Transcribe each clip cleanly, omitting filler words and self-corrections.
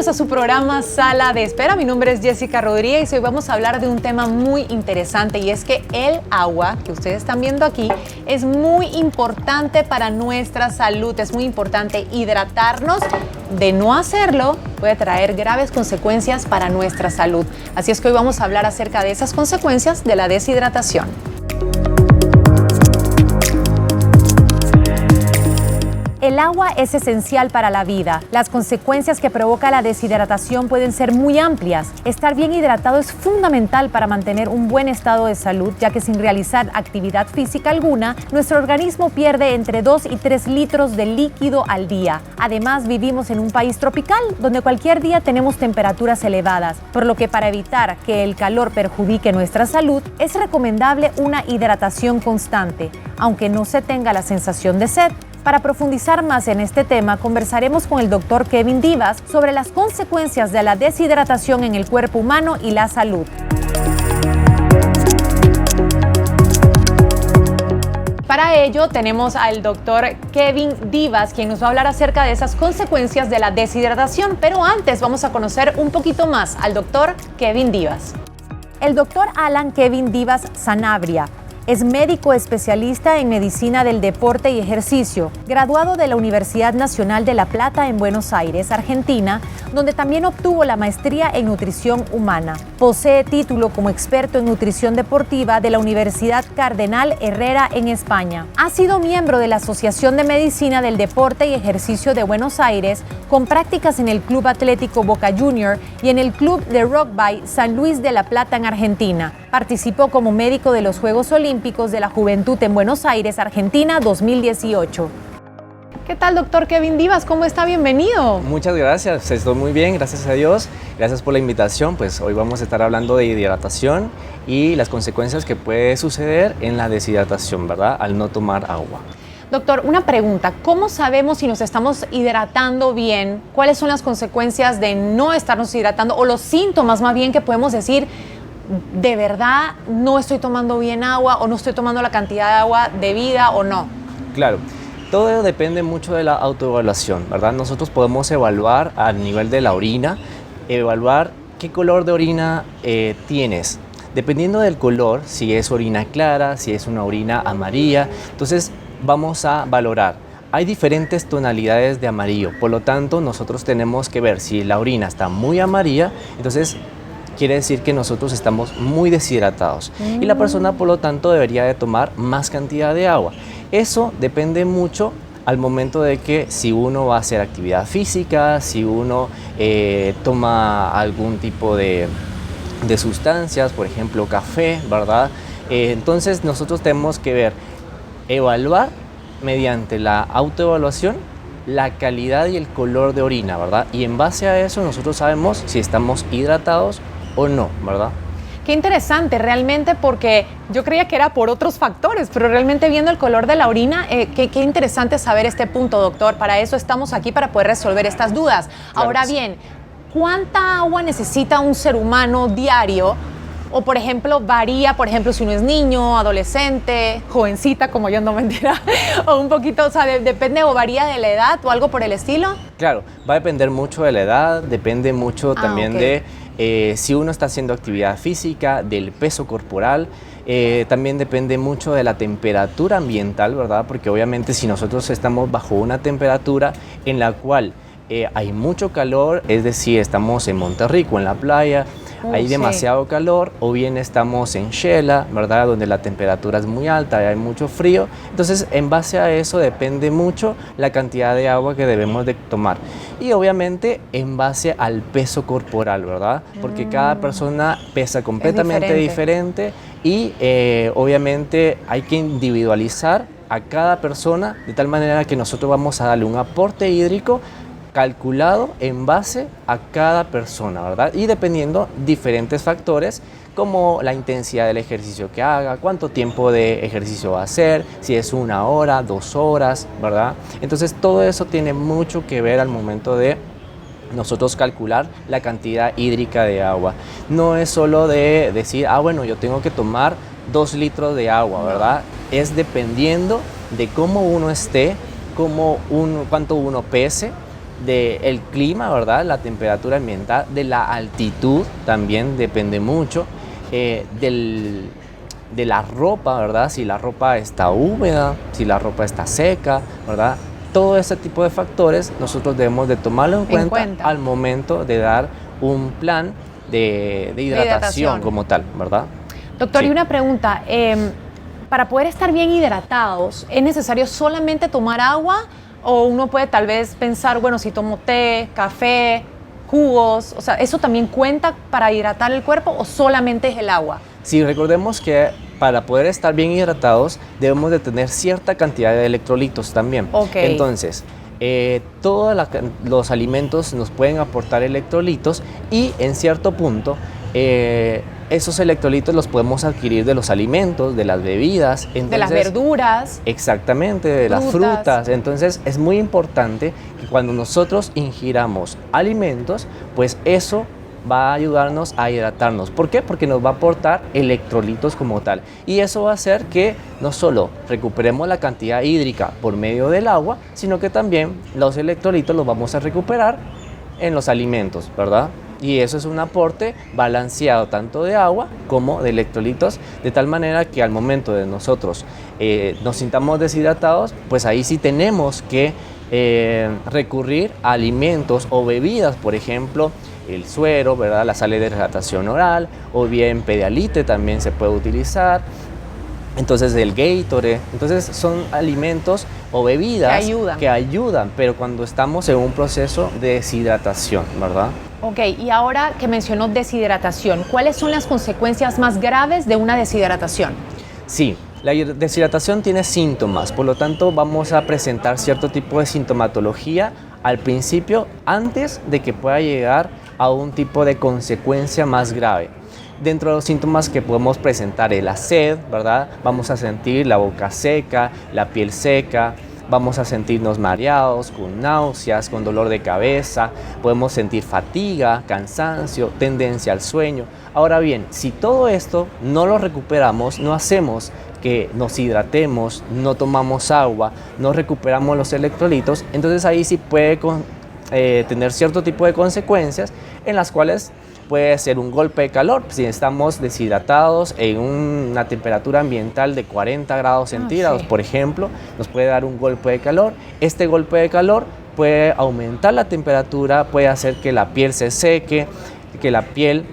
a su programa Sala de Espera. Mi nombre es Jessica Rodríguez y hoy vamos a hablar de un tema muy interesante, y es que el agua que ustedes están viendo aquí es muy importante para nuestra salud. Es muy importante hidratarnos. De no hacerlo puede traer graves consecuencias para nuestra salud. Así es que hoy vamos a hablar acerca de esas consecuencias de la deshidratación. El agua es esencial para la vida. Las consecuencias que provoca la deshidratación pueden ser muy amplias. Estar bien hidratado es fundamental para mantener un buen estado de salud, ya que sin realizar actividad física alguna, nuestro organismo pierde entre 2 y 3 litros de líquido al día. Además, vivimos en un país tropical, donde cualquier día tenemos temperaturas elevadas, por lo que para evitar que el calor perjudique nuestra salud, es recomendable una hidratación constante, aunque no se tenga la sensación de sed. Para profundizar más en este tema, conversaremos con el doctor Kevin Divas sobre las consecuencias de la deshidratación en el cuerpo humano y la salud. Para ello tenemos al doctor Kevin Divas, quien nos va a hablar acerca de esas consecuencias de la deshidratación. Pero antes vamos a conocer un poquito más al doctor Kevin Divas. El doctor Alan Kevin Divas Sanabria es médico especialista en medicina del deporte y ejercicio, graduado de la Universidad Nacional de La Plata en Buenos Aires, Argentina, donde también obtuvo la maestría en nutrición humana. Posee título como experto en nutrición deportiva de la Universidad Cardenal Herrera en España. Ha sido miembro de la Asociación de Medicina del Deporte y Ejercicio de Buenos Aires, con prácticas en el Club Atlético Boca Junior y en el Club de Rugby San Luis de la Plata en Argentina. Participó como médico de los Juegos Olímpicos de la Juventud en Buenos Aires, Argentina, 2018. ¿Qué tal, doctor Kevin Divas? ¿Cómo está? Bienvenido. Muchas gracias, estoy muy bien, gracias a Dios. Gracias por la invitación. Pues hoy vamos a estar hablando de hidratación y las consecuencias que puede suceder en la deshidratación, ¿verdad? Al no tomar agua. Doctor, una pregunta. ¿Cómo sabemos si nos estamos hidratando bien? ¿Cuáles son las consecuencias de no estarnos hidratando, o los síntomas más bien que podemos decir: de verdad no estoy tomando bien agua, o no estoy tomando la cantidad de agua debida, o no? Claro, todo depende mucho de la autoevaluación, ¿verdad? Nosotros podemos evaluar a nivel de la orina, evaluar qué color de orina tienes. Dependiendo del color, si es orina clara, si es una orina amarilla, entonces vamos a valorar. Hay diferentes tonalidades de amarillo, por lo tanto nosotros tenemos que ver si la orina está muy amarilla, entonces quiere decir que nosotros estamos muy deshidratados y la persona, por lo tanto, debería de tomar más cantidad de agua. Eso depende mucho al momento de que si uno va a hacer actividad física, si uno toma algún tipo de sustancias, por ejemplo café, ¿verdad? Entonces nosotros tenemos que evaluar mediante la autoevaluación la calidad y el color de orina, ¿verdad? Y en base a eso nosotros sabemos si estamos hidratados o no, ¿verdad? Qué interesante realmente, porque yo creía que era por otros factores, pero realmente viendo el color de la orina, qué interesante saber este punto, doctor. Para eso estamos aquí, para poder resolver estas dudas. Claro. Ahora bien, ¿cuánta agua necesita un ser humano diario? O, por ejemplo, varía, por ejemplo, si uno es niño, adolescente, jovencita, como yo, no, mentira, o un poquito, o sea, depende, o varía de la edad o algo por el estilo. Claro, va a depender mucho de la edad, depende mucho también de si uno está haciendo actividad física, del peso corporal, también depende mucho de la temperatura ambiental, ¿verdad? Porque obviamente si nosotros estamos bajo una temperatura en la cual hay mucho calor, es decir, estamos en Monterrico, en la playa, hay demasiado calor, o bien estamos en Xela, ¿verdad? Donde la temperatura es muy alta y hay mucho frío. Entonces, en base a eso depende mucho la cantidad de agua que debemos de tomar. Y obviamente en base al peso corporal, ¿verdad? Porque cada persona pesa completamente diferente y obviamente hay que individualizar a cada persona de tal manera que nosotros vamos a darle un aporte hídrico calculado en base a cada persona, ¿verdad? Y dependiendo diferentes factores como la intensidad del ejercicio que haga, cuánto tiempo de ejercicio va a hacer, si es 1 hora, 2 horas, ¿verdad? Entonces todo eso tiene mucho que ver al momento de nosotros calcular la cantidad hídrica de agua. No es solo de decir, bueno, yo tengo que tomar 2 litros de agua, ¿verdad? Es dependiendo de cómo uno esté, cuánto uno pese, del clima, ¿verdad? La temperatura ambiental, de la altitud también depende mucho, de la ropa, ¿verdad? Si la ropa está húmeda, si la ropa está seca, ¿verdad? Todo ese tipo de factores nosotros debemos de tomarlo en cuenta al momento de dar un plan de hidratación como tal, ¿verdad? Doctor, Sí. y una pregunta, para poder estar bien hidratados, ¿es necesario solamente tomar agua o uno puede tal vez pensar, bueno, si tomo té, café, jugos, o sea, ¿eso también cuenta para hidratar el cuerpo o solamente es el agua? Sí, recordemos que para poder estar bien hidratados debemos de tener cierta cantidad de electrolitos también. Ok. Entonces, todos los alimentos nos pueden aportar electrolitos y en cierto punto esos electrolitos los podemos adquirir de los alimentos, de las bebidas. Entonces, De las verduras. exactamente, de las frutas. Entonces es muy importante que cuando nosotros ingiramos alimentos, pues eso va a ayudarnos a hidratarnos. ¿Por qué? Porque nos va a aportar electrolitos como tal. Y eso va a hacer que no solo recuperemos la cantidad hídrica por medio del agua, sino que también los electrolitos los vamos a recuperar en los alimentos, ¿verdad? Y eso es un aporte balanceado tanto de agua como de electrolitos, de tal manera que al momento de nosotros nos sintamos deshidratados, pues ahí sí tenemos que recurrir a alimentos o bebidas, por ejemplo, el suero, ¿verdad? La sal de hidratación oral, o bien Pedialyte también se puede utilizar. Entonces el Gatorade, entonces son alimentos o bebidas que ayudan, pero cuando estamos en un proceso de deshidratación, ¿verdad? Ok, y ahora que mencionó deshidratación, ¿cuáles son las consecuencias más graves de una deshidratación? Sí, la deshidratación tiene síntomas, por lo tanto vamos a presentar cierto tipo de sintomatología al principio antes de que pueda llegar a un tipo de consecuencia más grave. Dentro de los síntomas que podemos presentar es la sed, ¿verdad? Vamos a sentir la boca seca, la piel seca, vamos a sentirnos mareados, con náuseas, con dolor de cabeza, podemos sentir fatiga, cansancio, tendencia al sueño. Ahora bien, si todo esto no lo recuperamos, no hacemos que nos hidratemos, no tomamos agua, no recuperamos los electrolitos, entonces ahí sí puede tener cierto tipo de consecuencias en las cuales puede ser un golpe de calor. Si estamos deshidratados en una temperatura ambiental de 40 grados centígrados, por ejemplo, nos puede dar un golpe de calor. Este golpe de calor puede aumentar la temperatura, puede hacer que la piel se seque, que la piel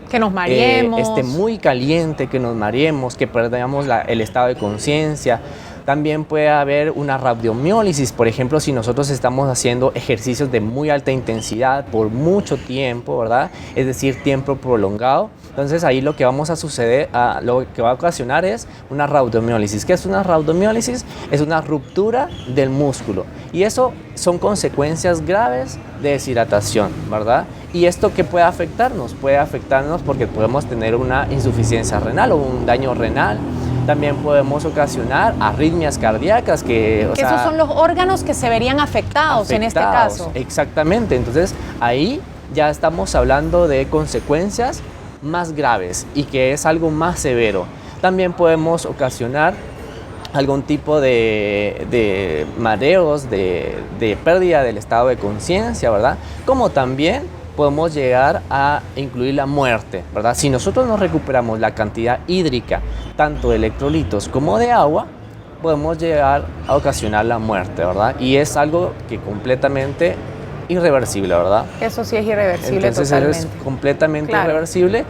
que nos mareemos, esté muy caliente, que nos mareemos, que perdamos el estado de conciencia. También puede haber una rabdomiólisis, por ejemplo, si nosotros estamos haciendo ejercicios de muy alta intensidad por mucho tiempo, ¿verdad? Es decir, tiempo prolongado. Entonces ahí lo que vamos a suceder, lo que va a ocasionar es una rabdomiólisis. ¿Qué es una rabdomiólisis? Es una ruptura del músculo. Y eso son consecuencias graves de deshidratación, ¿verdad? ¿Y esto qué puede afectarnos? Puede afectarnos porque podemos tener una insuficiencia renal o un daño renal. También podemos ocasionar arritmias cardíacas esos son los órganos que se verían afectados en este caso. Exactamente, entonces ahí ya estamos hablando de consecuencias más graves y que es algo más severo. También podemos ocasionar algún tipo de mareos, de pérdida del estado de conciencia, ¿verdad? Como también podemos llegar a incluir la muerte, ¿verdad? Si nosotros no recuperamos la cantidad hídrica, tanto de electrolitos como de agua, podemos llegar a ocasionar la muerte, ¿verdad? Y es algo que completamente irreversible, ¿verdad? Eso sí es irreversible. Entonces totalmente. Es completamente irreversible,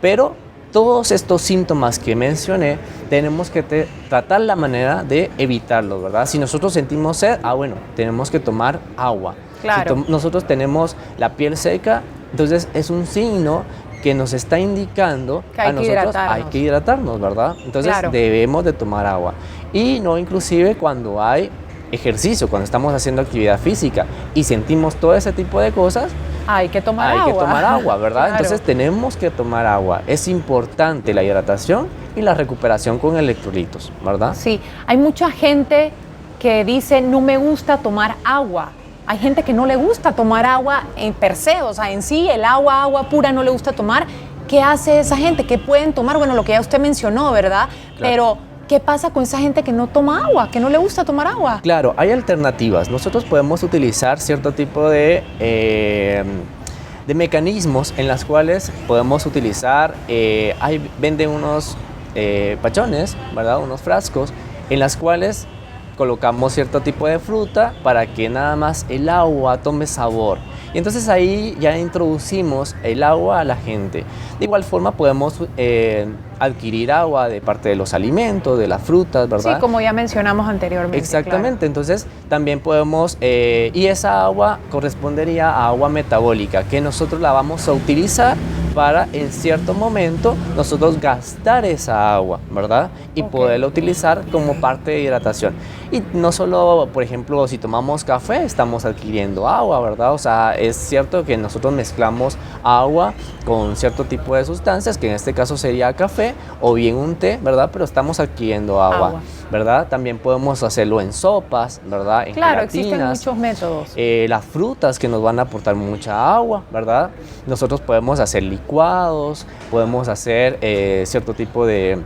pero todos estos síntomas que mencioné tenemos que tratar la manera de evitarlos, ¿verdad? Si nosotros sentimos sed, bueno, tenemos que tomar agua. Claro. Si nosotros tenemos la piel seca, entonces es un signo que nos está indicando que hay a nosotros hay que hidratarnos, ¿verdad? Entonces debemos de tomar agua. Y no inclusive cuando hay ejercicio, cuando estamos haciendo actividad física y sentimos todo ese tipo de cosas, hay que tomar agua. Hay que tomar agua, ¿verdad? Claro. Entonces tenemos que tomar agua. Es importante la hidratación y la recuperación con electrolitos, ¿verdad? Sí, hay mucha gente que dice no me gusta tomar agua. Hay gente que no le gusta tomar agua en per se, o sea, en sí el agua pura no le gusta tomar. ¿Qué hace esa gente? ¿Qué pueden tomar? Bueno, lo que ya usted mencionó, ¿verdad? Claro. Pero ¿qué pasa con esa gente que no toma agua, que no le gusta tomar agua? Claro, hay alternativas. Nosotros podemos utilizar cierto tipo de mecanismos en las cuales podemos utilizar, venden unos pachones, ¿verdad? Unos frascos en las cuales colocamos cierto tipo de fruta para que nada más el agua tome sabor. Y entonces ahí ya introducimos el agua a la gente. De igual forma podemos adquirir agua de parte de los alimentos, de las frutas, ¿verdad? Sí, como ya mencionamos anteriormente. Exactamente, claro. entonces también podemos, y esa agua correspondería a agua metabólica, que nosotros la vamos a utilizar para en cierto momento nosotros gastar esa agua, ¿verdad? Y poderla utilizar como parte de hidratación. Y no solo, por ejemplo, si tomamos café, estamos adquiriendo agua, ¿verdad? O sea, es cierto que nosotros mezclamos agua con cierto tipo de sustancias, que en este caso sería café o bien un té, ¿verdad? Pero estamos adquiriendo agua. ¿Verdad? También podemos hacerlo en sopas, ¿verdad? En claro, gelatinas, existen muchos métodos. Las frutas que nos van a aportar mucha agua, ¿verdad? Nosotros podemos hacer licuados, podemos hacer cierto tipo de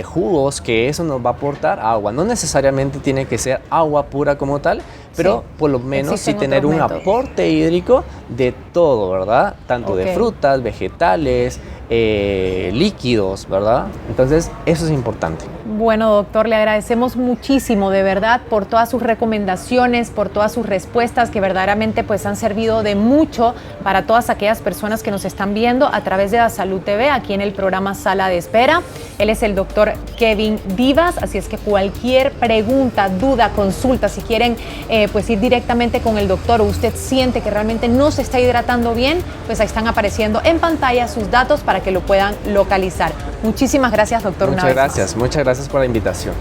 jugos, que eso nos va a aportar agua. No necesariamente tiene que ser agua pura como tal, pero por lo menos sí tener un aporte hídrico de todo, ¿verdad? Tanto de frutas, vegetales, líquidos, ¿verdad? Entonces, eso es importante. Bueno, doctor, le agradecemos muchísimo, de verdad, por todas sus recomendaciones, por todas sus respuestas, que verdaderamente pues han servido de mucho para todas aquellas personas que nos están viendo a través de La Salud TV, aquí en el programa Sala de Espera. Él es el doctor Kevin Divas, así es que cualquier pregunta, duda, consulta, si quieren pues ir directamente con el doctor o usted siente que realmente no se está hidratando bien, pues ahí están apareciendo en pantalla sus datos para que lo puedan localizar. Muchísimas gracias, doctor. Muchas gracias por la invitación.